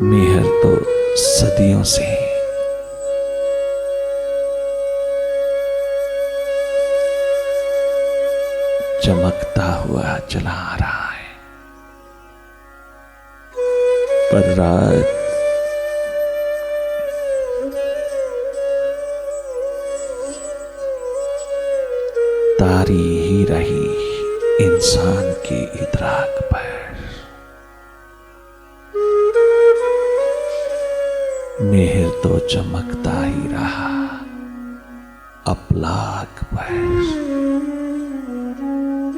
मेहर तो सदियों से चमकता हुआ चला आ रहा है, पर रात तारी ही रही इंसान की इदराक पर। मेहर तो चमकता ही रहा अफलाक पर।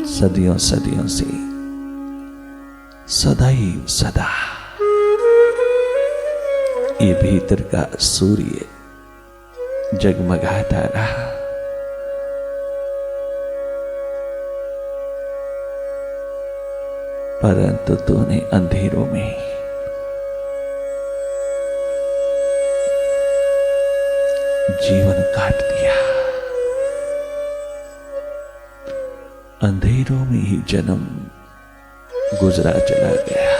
सदियों सदियों से सदैव सदा ये भीतर का सूर्य जगमगाता रहा। परंतु तूने अंधेरों में जीवन काट दिया। अंधेरों में ही जन्म गुजरा चला गया।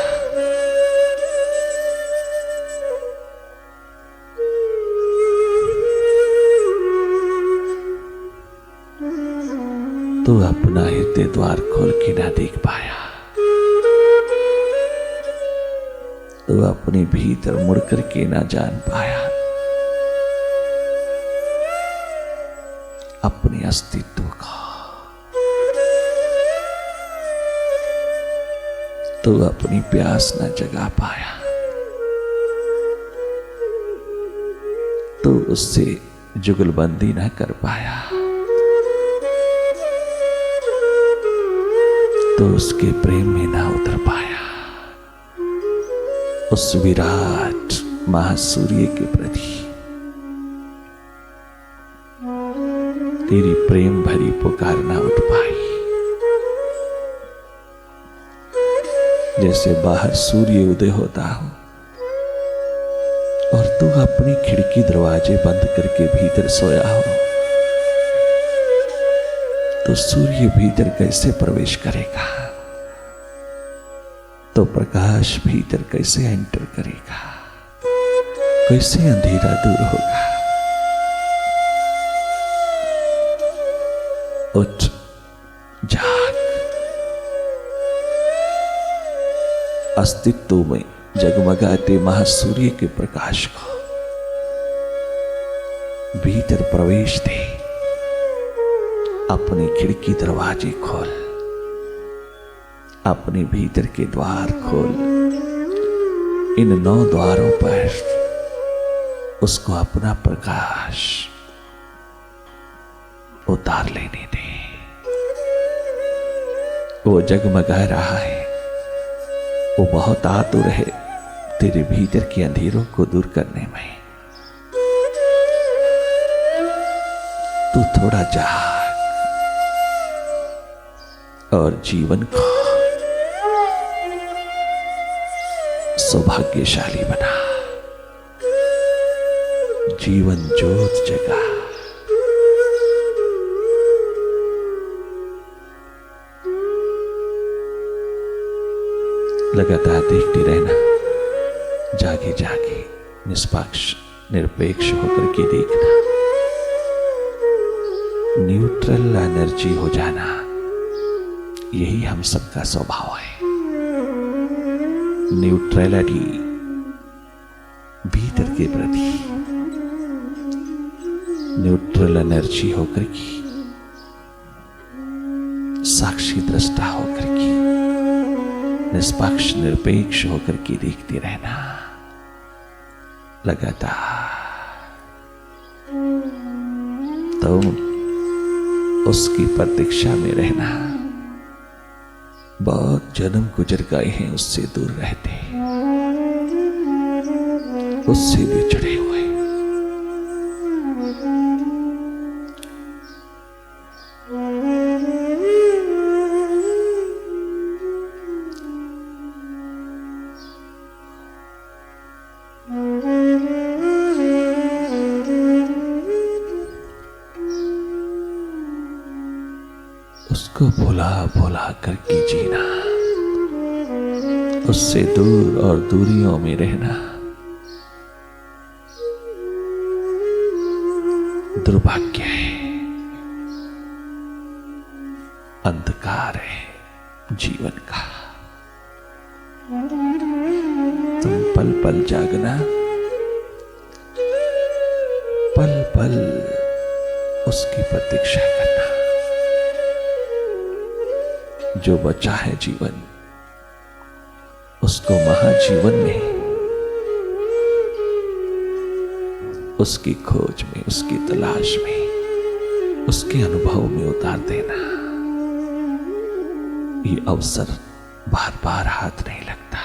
तो अपना हृदय द्वार खोल के ना देख पाया, तो अपने भीतर मुड़ करके ना जान पाया अपने अस्तित्व का। तो अपनी प्यास न जगा पाया, तो उससे जुगलबंदी न कर पाया, तो उसके प्रेम में ना उतर पाया। उस विराट महासूर्य के प्रति तेरी प्रेम भरी पुकार ना उठ पाई। जैसे बाहर सूर्य उदय होता हो और तू अपनी खिड़की दरवाजे बंद करके भीतर सोया हो, तो सूर्य भीतर कैसे प्रवेश करेगा? तो प्रकाश भीतर कैसे एंटर करेगा? कैसे अंधेरा दूर होगा? उठ, जाग। अस्तित्व में जगमगाते महासूर्य के प्रकाश को भीतर प्रवेश दे। अपनी खिड़की दरवाजे खोल, अपने भीतर के द्वार खोल। इन 9 द्वारों पर उसको अपना प्रकाश उतार लेने दे। वो जगमगा रहा है, वो बहुत आतुर है तेरे भीतर के अंधेरों को दूर करने में। तू थोड़ा जाग और जीवन को सौभाग्यशाली बना। जीवन ज्योत जगा। लगातार देखते रहना, जागे जागे निष्पक्ष निरपेक्ष होकर के देखना। न्यूट्रल एनर्जी हो जाना, यही हम सबका स्वभाव है। न्यूट्रलिटी भीतर के प्रति न्यूट्रल एनर्जी होकर की, साक्षी दृष्टा होकर की, निष्पक्ष निरपेक्ष होकर के देखते रहना। लगातार तो उसकी प्रतीक्षा में रहना। बहुत जन्म गुजर गए हैं उससे दूर रहते, उससे बिछड़े हुए। उसको भुला भुला करके जीना, उससे दूर और दूरियों में रहना। दुर्भाग्य है, अंधकार है जीवन का। तुम पल पल जागना, पल पल उसकी प्रतीक्षा करना। जो बचा है जीवन, उसको महाजीवन में, उसकी खोज में, उसकी तलाश में, उसके अनुभव में उतार देना। ये अवसर बार बार हाथ नहीं लगता।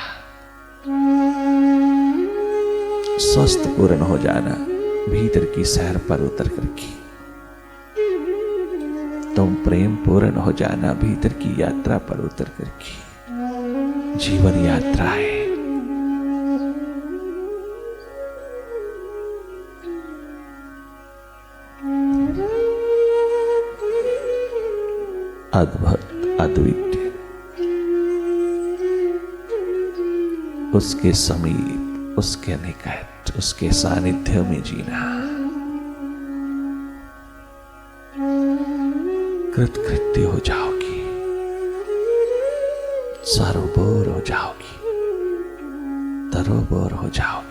स्वस्थ पूर्ण हो जाना भीतर की सैर पर उतर करके। तुम प्रेम पूर्ण हो जाना भीतर की यात्रा पर उतर करके। जीवन यात्रा है। अद्भुत, अद्वितीय, उसके समीप, उसके निकट, उसके सानिध्य में जीना। कृतकृत्य हो जाओगी, सरोबोर हो जाओगी, तरोबोर हो जाओगी।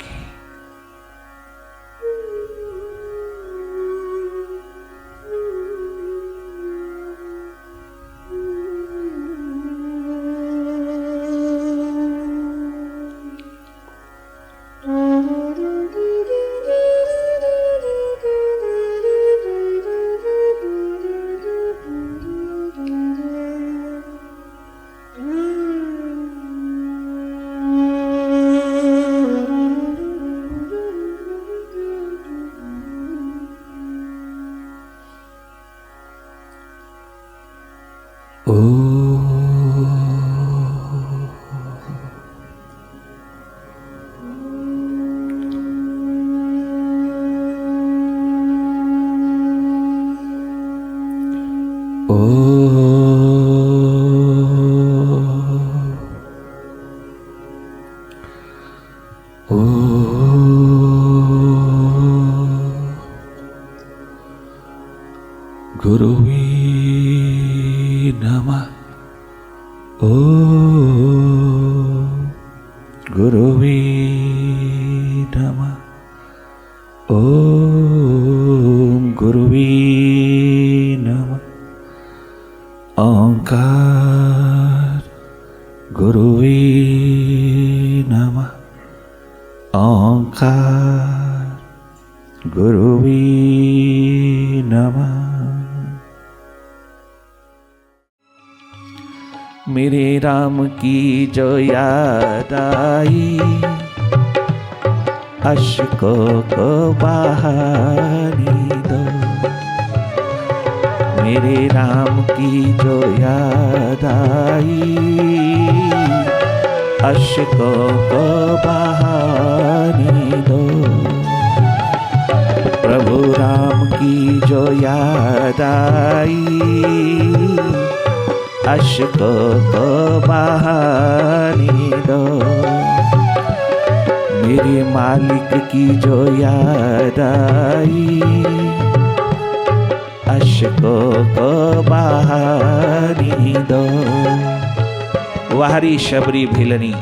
गुरुवे नमः। ओम गुरुवे नमः। ओम गुरुवे नमः। ओंकार गुरुवे नमः। ओंकार गुरुवे नमः। मेरे राम की जो याद आई, अश्कों को बहाने दो। मेरे राम की जो याद आई, अश्कों को बहाने दो। प्रभु राम की जो याद आई, अश्कों को बहाने दो। मेरे मालिक की जो याद आई, अश्कों को बहाने दो। वाहरी शबरी भिलनी।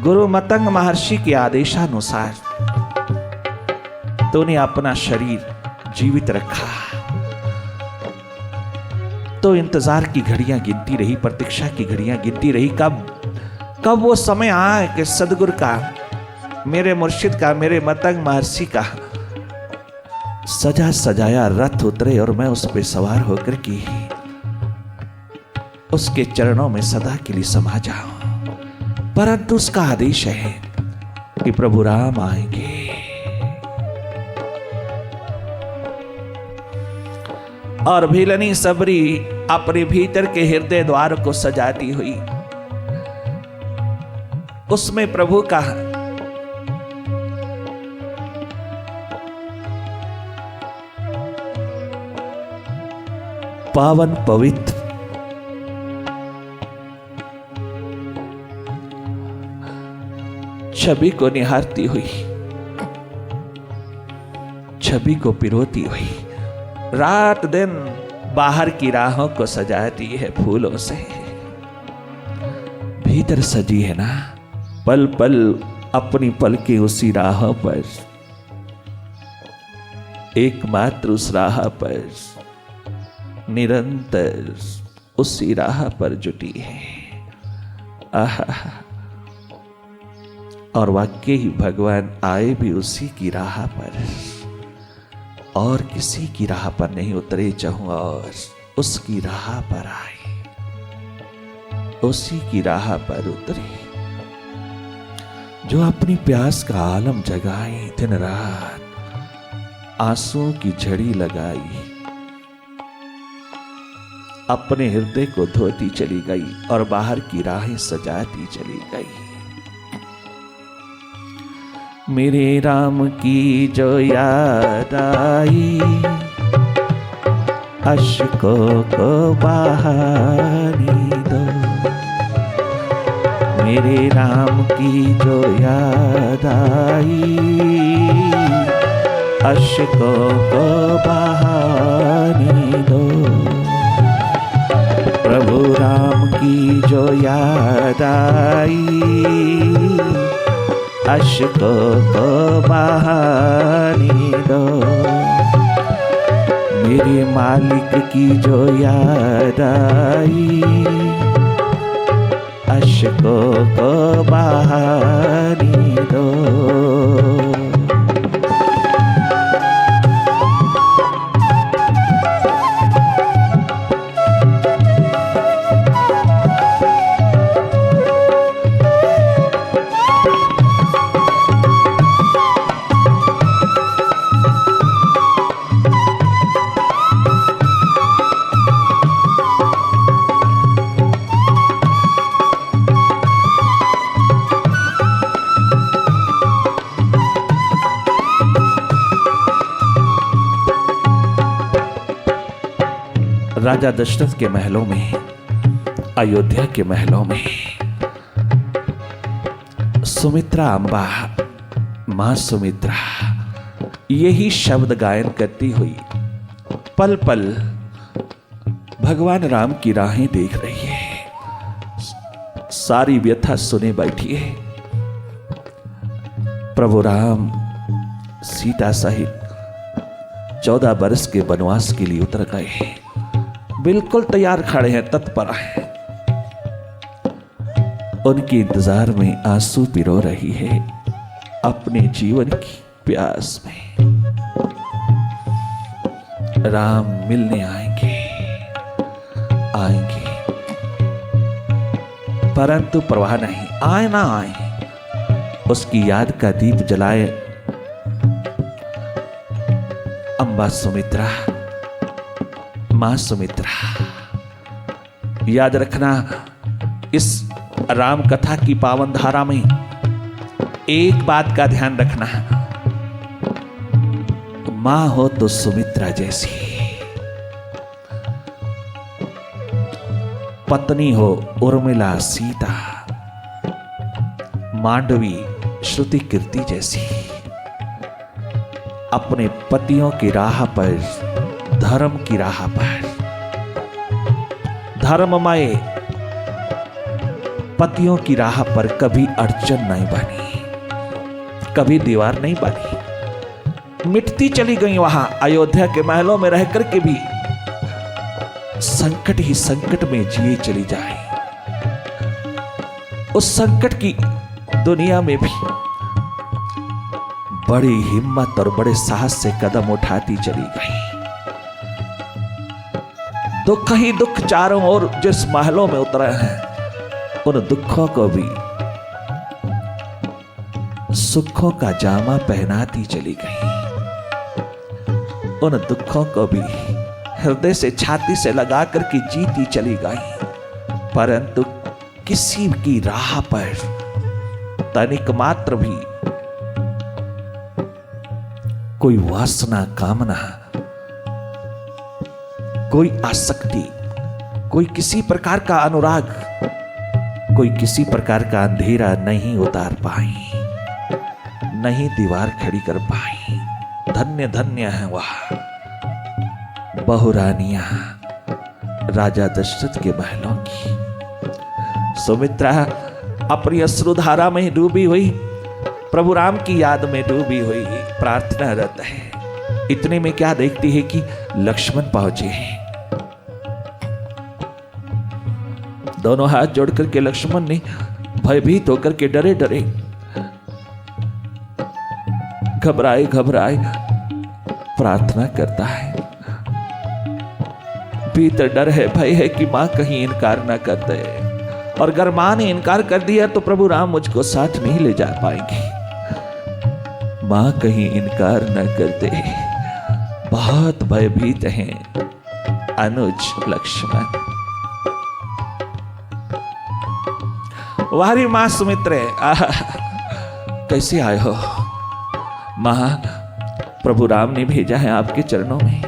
गुरु मतंग महर्षि के आदेशानुसार तूने अपना शरीर जीवित रखा, तो इंतजार की घड़ियां गिनती रही, प्रतीक्षा की घड़ियां गिनती रही। कब वो समय आए कि सदगुरु का, मेरे मुर्शिद का, मेरे मतंग महर्षि का सजा सजाया रथ उतरे और मैं उस पे सवार होकर के उसके चरणों में सदा के लिए समा जाऊं। परंतु उसका आदेश है कि प्रभु राम आएंगे। और भीलनी सबरी अपने भीतर के हृदय द्वार को सजाती हुई उसमें प्रभु का पावन पवित्र छवि को निहारती हुई छवि को पिरोती हुई, रात दिन बाहर की राहों को सजाती है फूलों से, भीतर सजी है ना पल पल अपनी पलकें उसी राहों पर, एकमात्र उस राह पर, निरंतर उसी राह पर जुटी है। आहा, और वाकई ही भगवान आए भी उसी की राह पर, और किसी की राह पर नहीं उतरे चाहूं, और उसकी राह पर आए, उसी की राह पर उतरे, जो अपनी प्यास का आलम जगाई, दिन रात आंसुओं की झड़ी लगाई, अपने हृदय को धोती चली गई और बाहर की राहें सजाती चली गई। मेरे राम की जो याद आई, अश्कों को बहाने दो, मेरे राम की जो याद आई, अश्कों को बहाने दो, प्रभु राम की जो याद आई, अश्कों को बहाने दो, मेरे मालिक की जो याद आई, अश्कों को बहाने दो। राजा दशरथ के महलों में, अयोध्या के महलों में सुमित्रा अम्बा, मां सुमित्रा यही शब्द गायन करती हुई पल पल भगवान राम की राहें देख रही है, सारी व्यथा सुने बैठी है। प्रभु राम सीता सहित 14 बरस के वनवास के लिए उतर गए हैं, बिल्कुल तैयार खड़े हैं, तत्पर हैं। उनके इंतजार में आंसू पिरो रही है अपने जीवन की प्यास में। राम मिलने आएंगे, आएंगे, परंतु परवाह नहीं, आए ना आए, उसकी याद का दीप जलाए अम्बा सुमित्रा, मां सुमित्रा। याद रखना, इस राम कथा की पावन धारा में एक बात का ध्यान रखना, मां हो तो सुमित्रा जैसी, पत्नी हो उर्मिला सीता, मांडवी श्रुति कीर्ति जैसी, अपने पतियों की राह पर, धर्म की राह पर, धर्ममय पतियों की राह पर कभी अड़चन नहीं बनी, कभी दीवार नहीं बनी। मिटती चली गई वहां अयोध्या के महलों में रहकर के भी संकट ही संकट में जिए चली जाए। उस संकट की दुनिया में भी बड़ी हिम्मत और बड़े साहस से कदम उठाती चली गई। दुख ही दुख चारों ओर जिस महलों में उतरे हैं, उन दुखों को भी सुखों का जामा पहनाती चली गई, उन दुखों को भी हृदय से छाती से लगा करके जीती चली गई। परंतु किसी की राह पर तनिक मात्र भी कोई वासना, कामना, कोई आसक्ति, कोई किसी प्रकार का अनुराग, कोई किसी प्रकार का अंधेरा नहीं उतार पाई, नहीं दीवार खड़ी कर पाई। धन्य धन्य है वह बहुरानियां राजा दशरथ के महलों की। सुमित्रा अपनी अश्रुधारा में डूबी हुई, प्रभु राम की याद में डूबी हुई प्रार्थनारत है। इतने में क्या देखती है कि लक्ष्मण पहुंचे हैं। दोनों हाथ जोड़कर के लक्ष्मण ने भयभीत होकर के डरे डरे घबराए घबराए प्रार्थना करता है। भीतर डर है, भय है कि मां कहीं इनकार ना कर दे, और अगर मां ने इनकार कर दिया तो प्रभु राम मुझको साथ नहीं ले जा पाएंगे। मां कहीं इनकार न कर दे। बहुत भयभीत हैं अनुज लक्ष्मण। वारी मां सुमित्रे, कैसे आए हो? मां, प्रभु राम ने भेजा है आपके चरणों में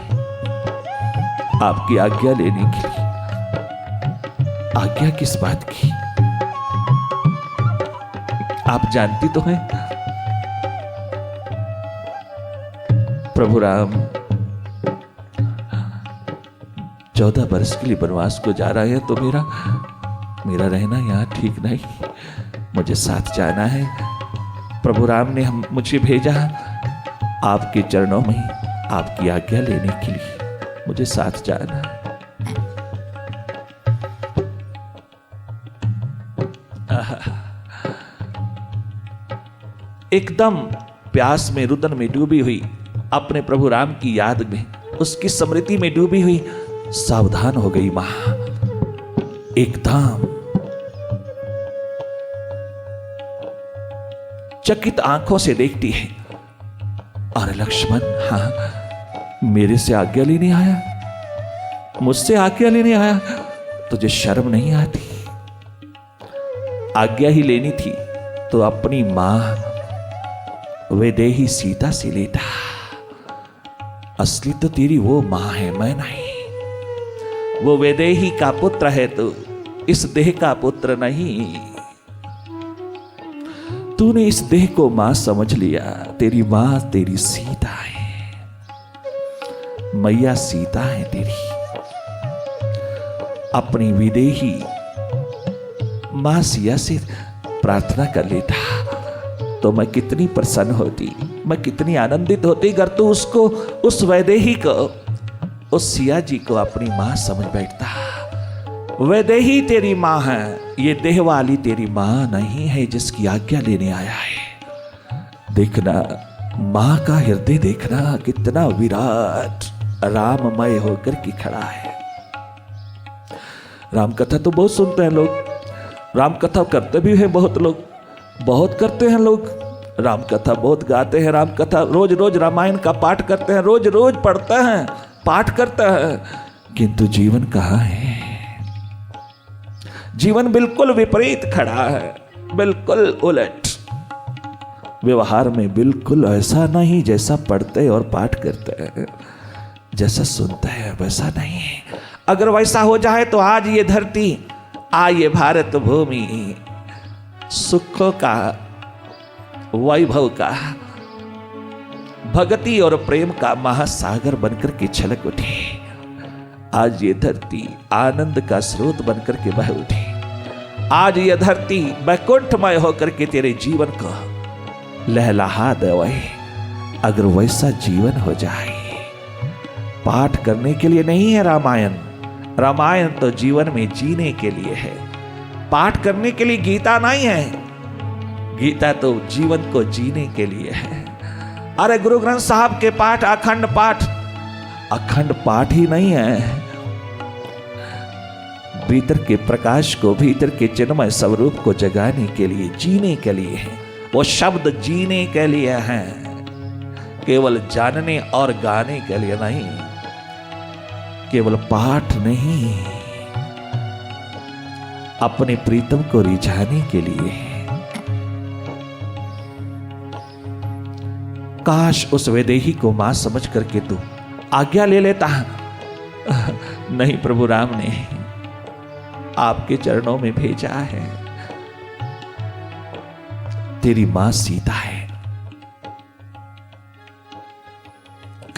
आपकी आज्ञा लेने के लिए। आज्ञा किस बात की? आप जानती तो हैं प्रभु राम 14 वर्ष के लिए वनवास को जा रहे हैं, तो मेरा रहना यहां ठीक नहीं। मुझे साथ जाना है। प्रभु राम ने मुझे भेजा आपके चरणों में आपकी आज्ञा लेने के लिए। मुझे साथ जाना है। एकदम प्यास में रुदन में डूबी हुई, अपने प्रभु राम की याद में, उसकी स्मृति में डूबी हुई सावधान हो गई मां। एकदम चकित आंखों से देखती है, अरे लक्ष्मण, हाँ मेरे से आज्ञा लेने आया, मुझसे आज्ञा लेने आया? तुझे शर्म नहीं आती? आज्ञा ही लेनी थी तो अपनी मां वैदेही सीता से लेता। असली तो तेरी वो मां है, मैं नहीं। वो वैदेही का पुत्र है, तो इस देह का पुत्र नहीं। तूने इस देह को मां समझ लिया। तेरी मां तेरी सीता है, मैया सीता है तेरी। अपनी विदेही मां सिया से प्रार्थना कर लेता तो मैं कितनी प्रसन्न होती, मैं कितनी आनंदित होती अगर तू उसको, उस वैदेही को, उस सिया जी को अपनी मां समझ बैठता। वैदेही तेरी मां है, ये देह वाली तेरी मां नहीं है जिसकी आज्ञा लेने आया है। देखना मां का हृदय, देखना कितना विराट राममय होकर के खड़ा है। राम कथा तो बहुत सुनते हैं लोग, राम कथा करते भी हैं बहुत लोग, बहुत करते हैं लोग, राम कथा बहुत गाते हैं। राम कथा रोज रोज रामायण का पाठ करते हैं, रोज रोज पढ़ते हैं, पाठ करते हैं, किंतु जीवन कहाँ है? जीवन बिल्कुल विपरीत खड़ा है, बिल्कुल उलट। व्यवहार में बिल्कुल ऐसा नहीं जैसा पढ़ते और पाठ करते हैं, जैसा सुनते हैं वैसा नहीं। अगर वैसा हो जाए तो आज ये धरती, ये भारत भूमि सुखों का, वैभव का, भक्ति और प्रेम का महासागर बनकर के छलक उठी। आज ये धरती आनंद का स्रोत बनकर के बह उठी। आज ये धरती वैकुंठमय होकर के तेरे जीवन को लहलहा देवे। अगर वैसा जीवन हो जाए, पाठ करने के लिए नहीं है रामायण, रामायण तो जीवन में जीने के लिए है। पाठ करने के लिए गीता नहीं है, गीता तो जीवन को जीने के लिए है। अरे गुरु ग्रंथ साहब के पाठ, अखंड पाठ, अखंड पाठ ही नहीं है, भीतर के प्रकाश को, भीतर के चिन्मय स्वरूप को जगाने के लिए, जीने के लिए है। वो शब्द जीने के लिए हैं, केवल जानने और गाने के लिए नहीं, केवल पाठ नहीं, अपने प्रीतम को रिझाने के लिए। काश उस वैदेही को मां समझ करके तू आज्ञा ले लेता। नहीं, प्रभु राम ने आपके चरणों में भेजा है। तेरी मां सीता है,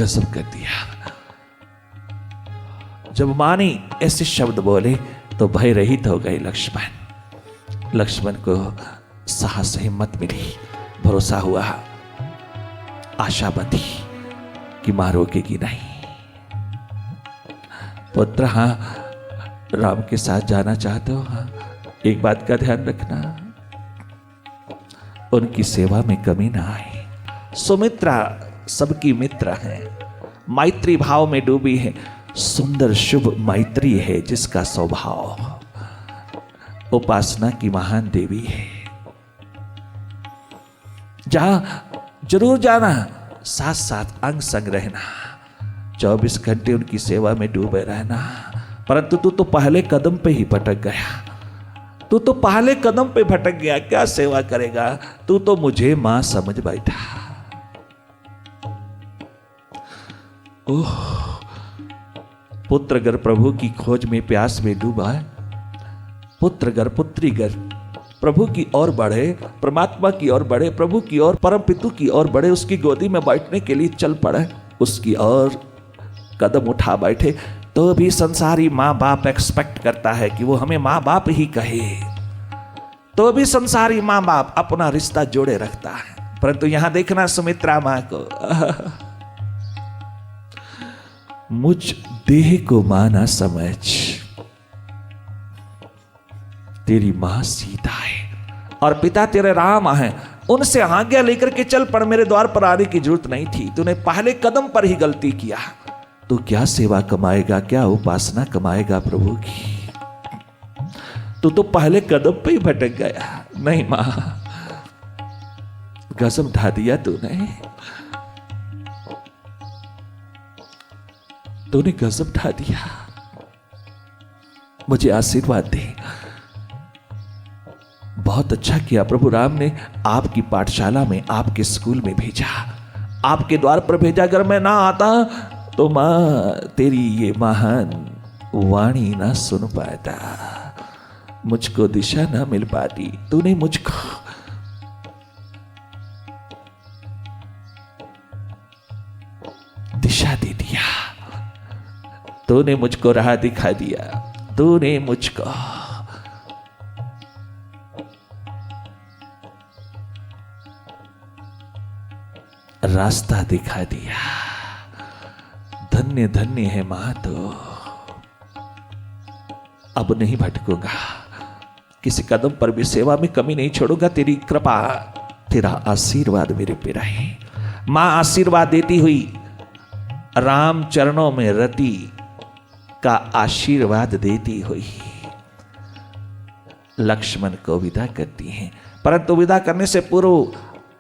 गजब कर दिया। जब मां ने ऐसे शब्द बोले तो भय रहित हो गए लक्ष्मण। लक्ष्मण को साहस हिम्मत मिली, भरोसा हुआ, आशा बंधी कि मां रोकेगी नहीं। पुत्र, हाँ राम के साथ जाना चाहते हो? हाँ, एक बात का ध्यान रखना, उनकी सेवा में कमी ना आए। सुमित्रा सबकी मित्र है, मैत्री भाव में डूबी है। सुंदर शुभ मैत्री है जिसका स्वभाव, उपासना की महान देवी है। जहां जरूर जाना, साथ साथ अंग संग रहना, 24 घंटे उनकी सेवा में डूबे रहना। परंतु तू तो पहले कदम पे ही भटक गया। तू तो पहले कदम पे भटक गया, क्या सेवा करेगा? तू तो मुझे मां समझ बैठा। ओह, पुत्र घर प्रभु की खोज में प्यास में डूबा है। पुत्र घर पुत्री घर प्रभु की ओर बढ़े, परमात्मा की ओर बढ़े, प्रभु की ओर, परम पितु की ओर बढ़े, उसकी गोदी में बैठने के लिए चल पड़े, उसकी ओर कदम उठा बैठे, तो भी संसारी माँ बाप एक्सपेक्ट करता है कि वो हमें माँ बाप ही कहे। तो भी संसारी माँ बाप अपना रिश्ता जोड़े रखता है। परंतु यहां देखना सुमित्रा मां को, मुझ देह को मां ना समझ, तेरी मां सीता है और पिता तेरे राम है, उनसे आज्ञा लेकर के चल पड़। मेरे द्वार पर आने की जरूरत नहीं थी, तूने पहले कदम पर ही गलती किया। तू क्या सेवा कमाएगा, क्या उपासना कमाएगा प्रभु की? तू तो पहले कदम पे ही भटक गया। नहीं मां, गजब ढा दिया तूने, तूने गजब ढा दिया। मुझे आशीर्वाद दे। बहुत अच्छा किया, प्रभु राम ने आपकी पाठशाला में, आपके स्कूल में भेजा, आपके द्वार पर भेजा। अगर मैं ना आता तो मां तेरी ये महान वाणी ना सुन पाता, मुझको दिशा ना मिल पाती। तूने मुझको दिशा दे दिया, तूने मुझको राह दिखा दिया, तूने मुझको रास्ता दिखा दिया। धन्य धन्य है मां, तो अब नहीं भटकूंगा, किसी कदम पर भी सेवा में कमी नहीं छोड़ूंगा। तेरी कृपा, तेरा आशीर्वाद मेरे पे रहे। मां आशीर्वाद देती हुई राम चरणों में रति का आशीर्वाद देती हुई लक्ष्मण को विदा करती हैं। परंतु विदा करने से पूर्व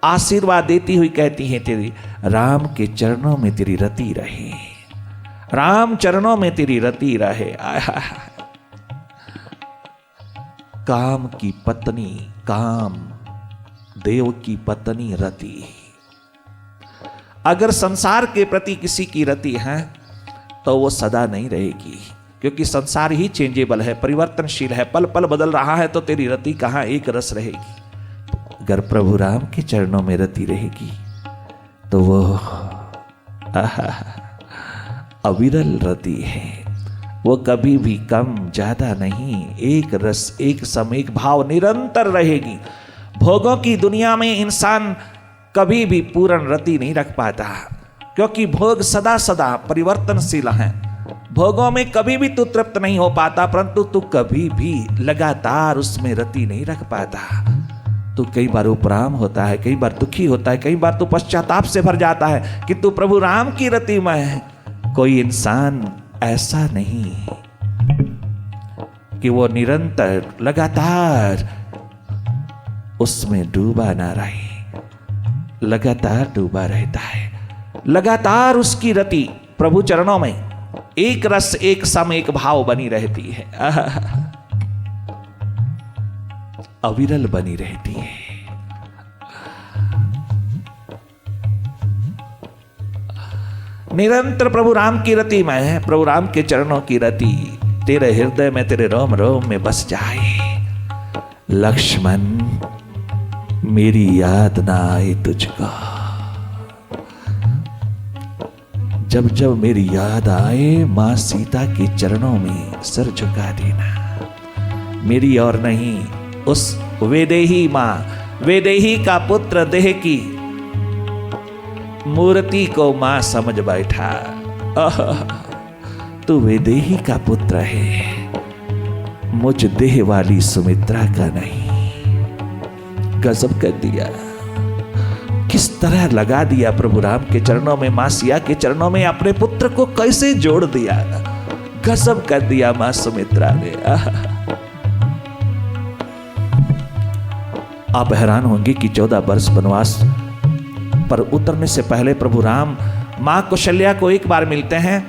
आशीर्वाद देती हुई कहती हैं, तेरी राम के चरणों में तेरी रति रहे, राम चरणों में तेरी रति रहे। काम की पत्नी, काम देव की पत्नी रति। अगर संसार के प्रति किसी की रति है तो वो सदा नहीं रहेगी, क्योंकि संसार ही चेंजेबल है, परिवर्तनशील है, पल पल बदल रहा है। तो तेरी रति कहां एक रस रहेगी? अगर प्रभु राम के चरणों में रति रहेगी तो वो अविरल रति है, वो कभी भी कम ज्यादा नहीं, एक रस, एक सम, एक भाव निरंतर रहेगी। भोगों की दुनिया में इंसान कभी भी पूर्ण रति नहीं रख पाता, क्योंकि भोग सदा सदा परिवर्तनशील है। भोगों में कभी भी तू तृप्त नहीं हो पाता, परंतु तू कभी भी लगातार उसमें रति नहीं रख पाता। तू कई बार उपराम होता है, कई बार दुखी होता है, कई बार तू पश्चाताप से भर जाता है कि तू प्रभु राम की रति में है। कोई इंसान ऐसा नहीं कि वो निरंतर लगातार उसमें डूबा ना रहे, लगातार डूबा रहता है। लगातार उसकी रति प्रभु चरणों में एक रस, एक सम, एक भाव बनी रहती है, अविरल बनी रहती है। निरंतर प्रभु राम की रति में है, प्रभु राम के चरणों की रति तेरे हृदय में, तेरे रोम रोम में बस जाए। लक्ष्मण, मेरी याद ना आए तुझको, जब जब मेरी याद आए मां सीता के चरणों में सिर झुका देना। मेरी और नहीं, उस वैदेही मां, वैदेही का पुत्र देह की मूर्ति को मां समझ बैठा। तू वैदेही का पुत्र है, मुझ देह वाली सुमित्रा का नहीं। गजब कर दिया, किस तरह लगा दिया प्रभु राम के चरणों में, मां सिया के चरणों में अपने पुत्र को कैसे जोड़ दिया। गजब कर दिया मां सुमित्रा ने। आप हैरान होंगे कि 14 वर्ष वनवास पर उतरने से पहले प्रभु राम मां कौशल्या को एक बार मिलते हैं,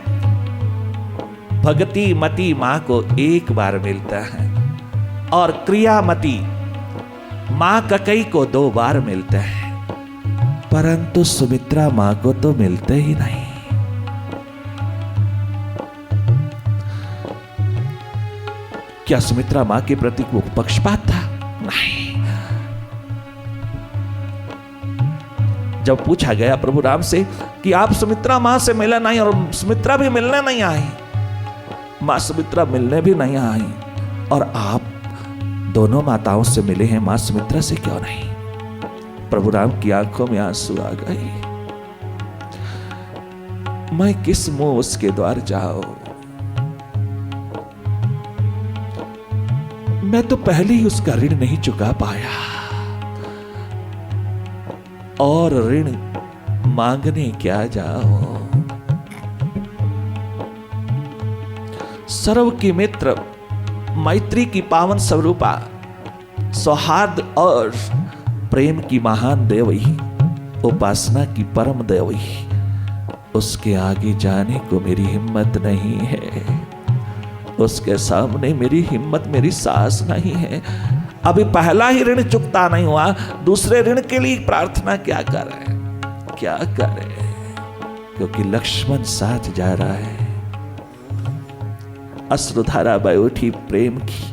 भगती मती मां को एक बार मिलता है, और क्रियामती मां ककई को 2 बार मिलते हैं, परंतु सुमित्रा मां को तो मिलते ही नहीं। क्या सुमित्रा मां के प्रति वो पक्षपात था? नहीं। जब पूछा गया प्रभु राम से कि आप सुमित्रा मां से मिले नहीं और सुमित्रा भी मिलने नहीं आई, मां सुमित्रा मिलने भी नहीं आई, और आप दोनों माताओं से मिले हैं, मां सुमित्रा से क्यों नहीं? प्रभु राम की आंखों में आंसू आ गए। मैं किस मुंह उसके द्वार जाऊं? मैं तो पहले ही उसका ऋण नहीं चुका पाया, और ऋण मांगने क्या जाओ। सर्व की मित्र, मैत्री की पावन स्वरूपा, सौहार्द और प्रेम की महान देवी, उपासना की परम देवी, उसके आगे जाने को मेरी हिम्मत नहीं है। उसके सामने मेरी हिम्मत, मेरी साहस नहीं है। अभी पहला ही ऋण चुकता नहीं हुआ, दूसरे ऋण के लिए प्रार्थना क्या करें, क्या करें? क्योंकि लक्ष्मण साथ जा रहा है। अश्रुधारा बह उठी प्रेम की,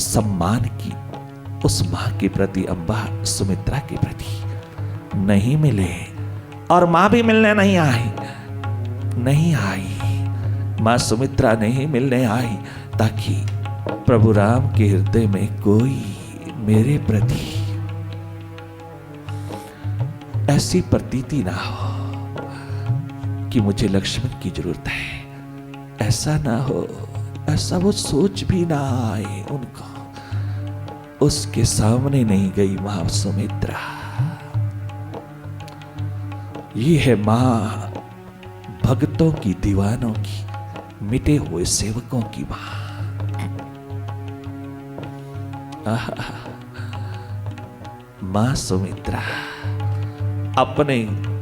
सम्मान की, उस मां के प्रति, अम्बा सुमित्रा के प्रति। नहीं मिले, और मां भी मिलने नहीं आई, नहीं आई। मां सुमित्रा नहीं मिलने आई ताकि प्रभु राम के हृदय में कोई मेरे प्रति ऐसी प्रतीति ना हो कि मुझे लक्ष्मण की जरूरत है। ऐसा ना हो, ऐसा वो सोच भी ना आए उनको। उसके सामने नहीं गई मां सुमित्रा। ये है मां भक्तों की, दीवानों की, मिटे हुए सेवकों की मां। मां सुमित्रा अपने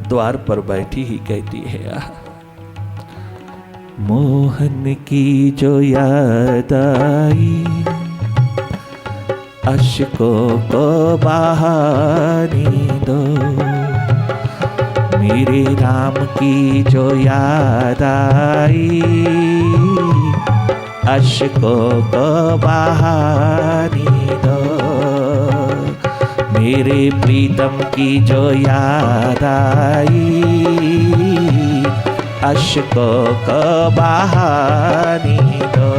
द्वार पर बैठी ही कहती है, मोहन की जो याद आई, अश्कों को बहाने दो। मेरे राम की जो याद आई, अश्कों को बहाने दो। मेरे प्रीतम की जो याद आई, अश्कों को बहाने दो।